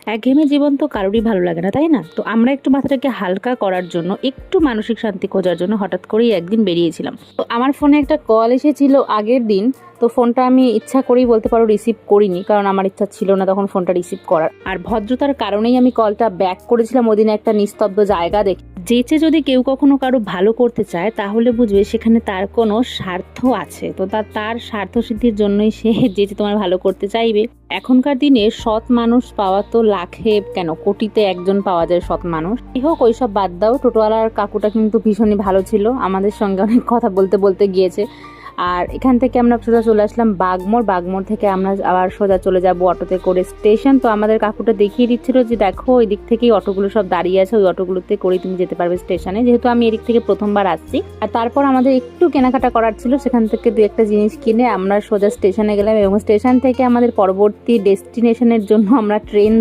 একঘেয়েমি জীবন তো কারোরই ভালো লাগে না, তাই না? তো আমরা একটু মাথাটাকে হালকা করার জন্য, একটু মানসিক শান্তি খোঁজার জন্য হঠাৎ করেই একদিন বেরিয়েছিলাম। তো আমার ফোনে একটা কল এসেছিল আগের দিন। তো ফোনটা আমি ইচ্ছা করেই বলতে পারো রিসিভ করিনি, কারণ আমার ইচ্ছা ছিল না তখন ফোনটা রিসিভ করার। আর ভদ্রতার কারণেই আমি কলটা ব্যাক করেছিলাম ওদিনে একটা নিস্তব্ধ জায়গা দেখে। যেচে যদি কেউ কখনো কারো ভালো করতে চায় তাহলে বুঝবে সেখানে তার কোনো স্বার্থ আছে। তো তার স্বার্থ সিদ্ধির জন্যই সে যেচে তোমার ভালো করতে চাইবে। এখনকার দিনে সৎ মানুষ পাওয়া তো লাখে কেন কোটিতে একজন পাওয়া যায় সৎ মানুষ। হোক ওইসব বাদ দাও, টোটোওয়ালার কাকুটা কিন্তু ভীষণই ভালো ছিল, আমাদের সঙ্গে অনেক কথা বলতে বলতে গিয়েছে। আর এখান থেকে আমরা সোজা চলে আসলাম বাগমোড় থেকে আমরা আবার সোজা চলে যাব অটোতে করে স্টেশন। তো আমাদের কাকুটা দেখিয়ে দিচ্ছিল যে দেখো ওই দিক থেকেই অটোগুলো সব দাঁড়িয়ে আছে, ওই অটোগুলোতে করে তুমি যেতে পারবে স্টেশনে, যেহেতু আমি এদিক থেকে প্রথমবার আসছি। আর তারপর আমাদের একটু কেনাকাটা করার ছিল, সেখান থেকে দু একটা জিনিস কিনে আমরা সোজা স্টেশনে গেলাম এবং স্টেশন থেকে আমাদের পরবর্তী ডেস্টিনেশনের জন্য আমরা ট্রেন